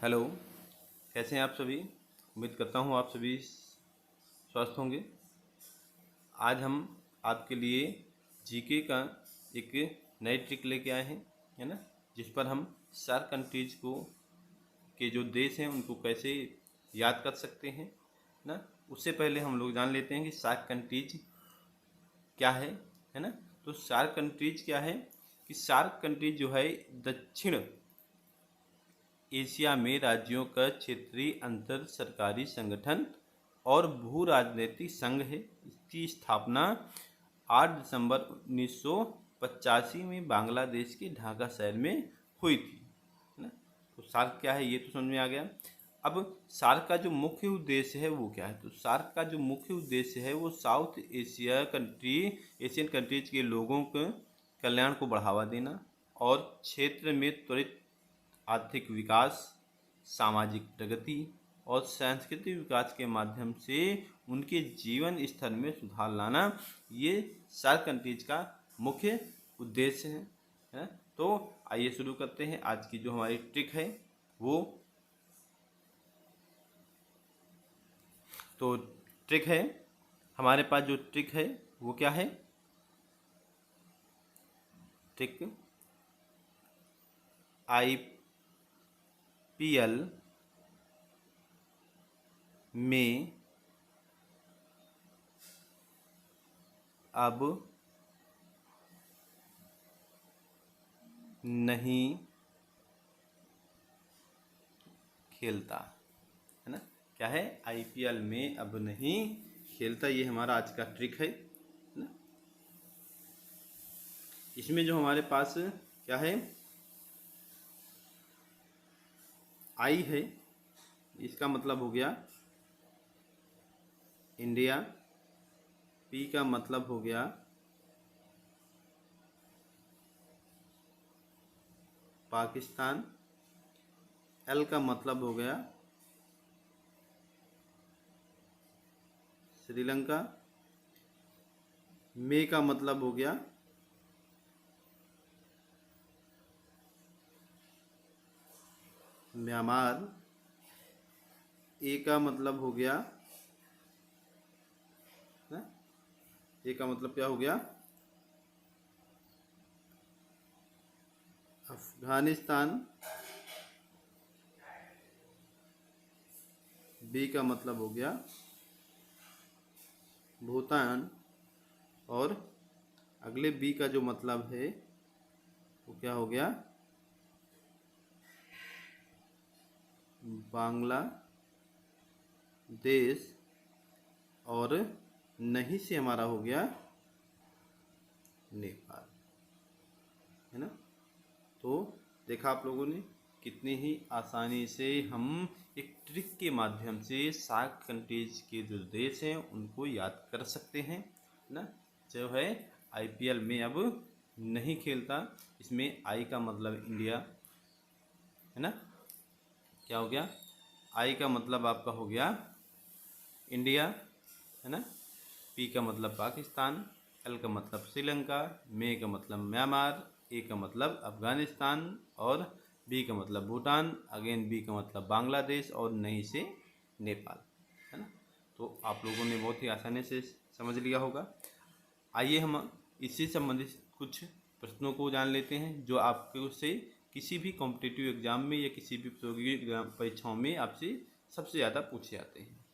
Hello. कैसे हैं आप सभी? उम्मीद करता हूँ आप सभी स्वस्थ होंगे। आज हम आपके लिए जीके का एक नई ट्रिक लेके आए हैं, है ना, जिस पर हम सार्क कंट्रीज को के जो देश हैं उनको कैसे याद कर सकते हैं ना। उससे पहले हम लोग जान लेते हैं कि सार्क कंट्रीज क्या है ना। तो सार्क कंट्रीज क्या है कि सार्क कंट्रीज जो है दक्षिण एशिया में राज्यों का क्षेत्रीय अंतर सरकारी संगठन और भू राजनीतिक संघ है। इसकी स्थापना 8 दिसंबर 1985 में बांग्लादेश के ढाका शहर में हुई थी, है ना। तो सार्क क्या है ये तो समझ में आ गया। अब सार्क का जो मुख्य उद्देश्य है वो क्या है? तो सार्क का जो मुख्य उद्देश्य है वो साउथ एशियन कंट्रीज के लोगों के कल्याण को बढ़ावा देना और क्षेत्र में त्वरित आर्थिक विकास, सामाजिक प्रगति और सांस्कृतिक विकास के माध्यम से उनके जीवन स्तर में सुधार लाना, ये सार्क कंट्रीज का मुख्य उद्देश्य है। तो आइए शुरू करते हैं। आज की जो हमारी ट्रिक है वो तो ट्रिक है, हमारे पास जो ट्रिक है वो क्या है? ट्रिक IPL में अब नहीं खेलता, है ना। क्या है? IPL में अब नहीं खेलता, ये हमारा आज का ट्रिक है ना। इसमें जो हमारे पास क्या है, आई है, इसका मतलब हो गया इंडिया, पी का मतलब हो गया पाकिस्तान, एल का मतलब हो गया श्रीलंका, मे का मतलब हो गया म्यांमार, ए का मतलब हो गया ना, ए का मतलब क्या हो गया अफगानिस्तान, बी का मतलब हो गया भूटान और अगले बी का जो मतलब है वो क्या हो गया बांग्लादेश और नहीं से हमारा हो गया नेपाल, है ना। तो देखा आप लोगों ने कितनी ही आसानी से हम एक ट्रिक के माध्यम से सार्क कंट्रीज के जो देश हैं उनको याद कर सकते हैं ना। जो है IPL में अब नहीं खेलता, इसमें आई का मतलब इंडिया, है ना। क्या हो गया? आई का मतलब आपका हो गया इंडिया, है ना। पी का मतलब पाकिस्तान, एल का मतलब श्रीलंका, मे का मतलब म्यांमार, ए का मतलब अफगानिस्तान और बी का मतलब भूटान, अगेन बी का मतलब बांग्लादेश और नहीं से नेपाल, है ना। तो आप लोगों ने बहुत ही आसानी से समझ लिया होगा। आइए हम इससे संबंधित कुछ प्रश्नों को जान लेते हैं जो आपको से किसी भी कॉम्पिटिटिव एग्जाम में या किसी भी प्रतियोगी परीक्षाओं में आपसे सबसे ज़्यादा पूछे जाते हैं।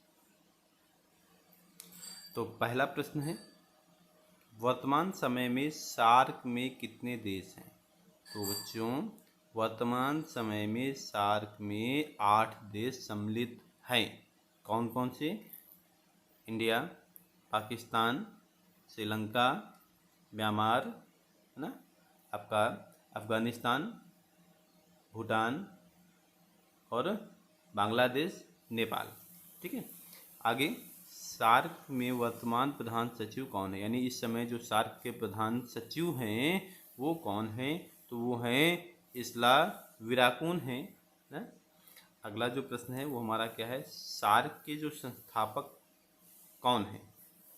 तो पहला प्रश्न है, वर्तमान समय में सार्क में कितने देश हैं? तो बच्चों वर्तमान समय में सार्क में 8 देश सम्मिलित हैं। कौन कौन से? इंडिया, पाकिस्तान, श्रीलंका, म्यांमार, है ना, आपका अफगानिस्तान, भूटान और बांग्लादेश, नेपाल। ठीक है। आगे, सार्क में वर्तमान प्रधान सचिव कौन है? यानी इस समय जो सार्क के प्रधान सचिव हैं वो कौन हैं? तो वो हैं इसला विराकुन हैं ना। अगला जो प्रश्न है वो हमारा क्या है, सार्क के जो संस्थापक कौन हैं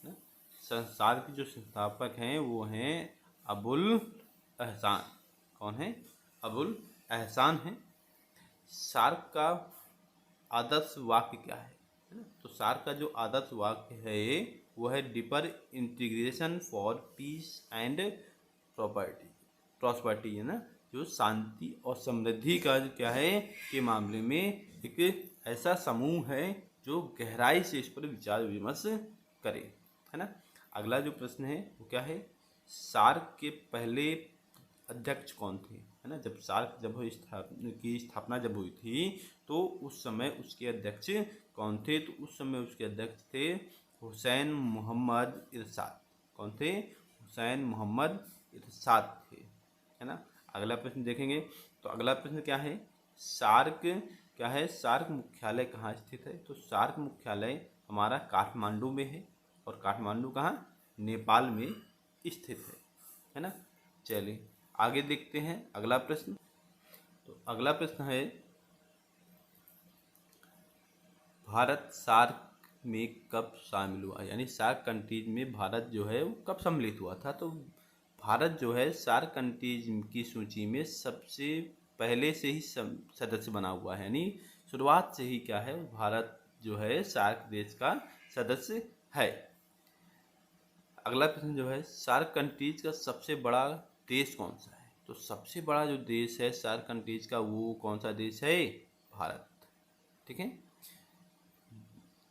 ना। सार्क के जो संस्थापक हैं वो हैं अबुल एहसान। कौन है? अबुल एहसान हैं। सार्क का आदर्श वाक्य क्या है ना? तो सार्क का जो आदर्श वाक्य है वो है deeper integration for piece and prosperity है ना, जो शांति और समृद्धि का क्या है के मामले में एक ऐसा समूह है जो गहराई से इस पर विचार विमर्श करे, है ना। अगला जो प्रश्न है वो क्या है, सार्क के पहले अध्यक्ष कौन थे, है ना। जब सार्क की स्थापना जब हुई थी तो उस समय उसके अध्यक्ष कौन थे, तो उस समय उसके अध्यक्ष थे हुसैन मोहम्मद इरशाद। कौन थे? हुसैन मोहम्मद इरशाद थे, है ना। अगला प्रश्न देखेंगे तो अगला प्रश्न क्या है, सार्क क्या है, सार्क मुख्यालय कहाँ स्थित है। तो सार्क मुख्यालय हमारा काठमांडू में है, और काठमांडू कहाँ, नेपाल में स्थित है ना। चलिए आगे देखते हैं अगला प्रश्न। तो अगला प्रश्न है, भारत सार्क में कब शामिल हुआ, यानी सार्क कंट्रीज में भारत जो है वो कब सम्मिलित हुआ था। तो भारत जो है सार्क कंट्रीज की सूची में सबसे पहले से ही सदस्य बना हुआ है, यानी शुरुआत से ही क्या है, भारत जो है सार्क देश का सदस्य है। अगला प्रश्न जो है, सार्क कंट्रीज का सबसे बड़ा देश कौन सा है। तो सबसे बड़ा जो देश है सार्क कंट्रीज का वो कौन सा देश है, भारत। ठीक है।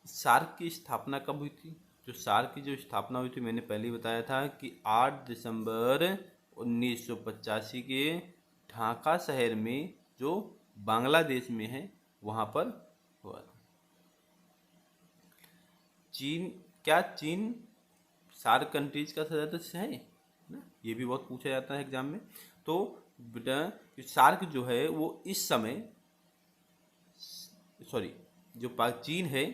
सार्क की स्थापना कब हुई थी। जो सार्क की जो स्थापना हुई थी मैंने पहले ही बताया था कि 8 दिसंबर 1985 के ढाका शहर में, जो बांग्लादेश में है, वहाँ पर हुआ था। चीन, क्या चीन सार्क कंट्रीज का सदस्य है ना, ये भी बहुत पूछा जाता है एग्जाम में। तो बेटा सार्क जो है वो इस समय, सॉरी जो चीन है,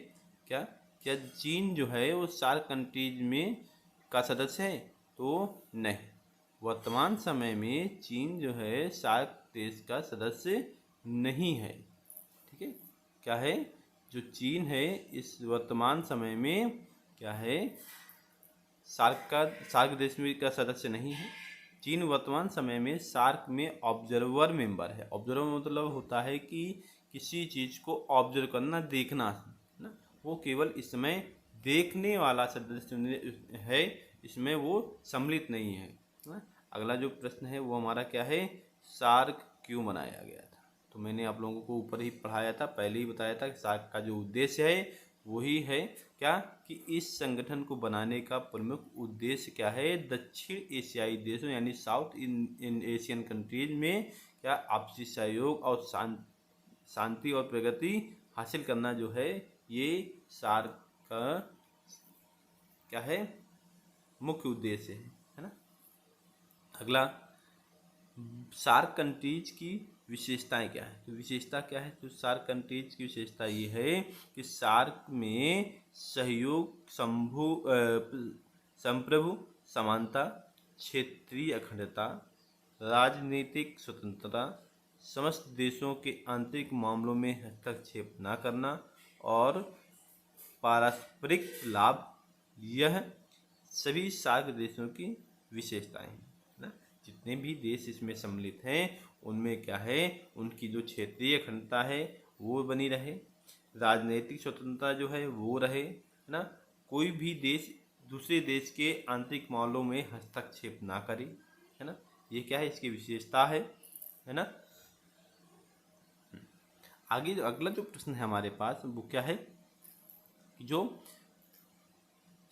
क्या क्या चीन जो है वो सार्क कंट्रीज में का सदस्य है, तो नहीं, वर्तमान समय में चीन जो है सार्क देश का सदस्य नहीं है। ठीक है, क्या है, जो चीन है इस वर्तमान समय में क्या है, सार्क देश में का सदस्य नहीं है। चीन वर्तमान समय में सार्क में ऑब्जर्वर मेंबर है। ऑब्जर्वर मतलब होता है कि किसी चीज़ को ऑब्जर्व करना, देखना ना, वो केवल इसमें देखने वाला सदस्य है, इसमें वो सम्मिलित नहीं है ना। अगला जो प्रश्न है वो हमारा क्या है, सार्क क्यों बनाया गया था। तो मैंने आप लोगों को ऊपर ही पढ़ाया था, पहले ही बताया था कि सार्क का जो उद्देश्य है वही है क्या, कि इस संगठन को बनाने का प्रमुख उद्देश्य क्या है, दक्षिण एशियाई देशों यानी साउथ इन एशियन कंट्रीज में क्या आपसी सहयोग और शांति और प्रगति हासिल करना जो है, ये सार्क का क्या है, मुख्य उद्देश्य है ना। अगला, सार्क कंट्रीज की विशेषताएं क्या है। तो विशेषता क्या है, तो सार्क कंट्रीज की विशेषता ये है कि सार्क में सहयोग, संप्रभु, समानता, क्षेत्रीय अखंडता, राजनीतिक स्वतंत्रता, समस्त देशों के आंतरिक मामलों में हस्तक्षेप न करना और पारस्परिक लाभ, यह सभी सार्क देशों की विशेषताएं हैं ना। जितने भी देश इसमें सम्मिलित हैं उनमें क्या है, उनकी जो क्षेत्रीय अखंडता है वो बनी रहे, राजनीतिक स्वतंत्रता जो है वो रहे, है ना। कोई भी देश दूसरे देश के आंतरिक मामलों में हस्तक्षेप ना करे, है ना। ये क्या है, इसकी विशेषता है ना। आगे अगला जो प्रश्न है हमारे पास वो क्या है, जो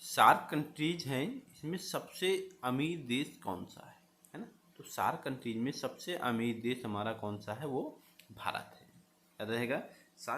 सार्क कंट्रीज हैं इसमें सबसे अमीर देश कौन सा है ना। तो सार्क कंट्रीज में सबसे अमीर देश हमारा कौन सा है, वो भारत है, याद रहेगा।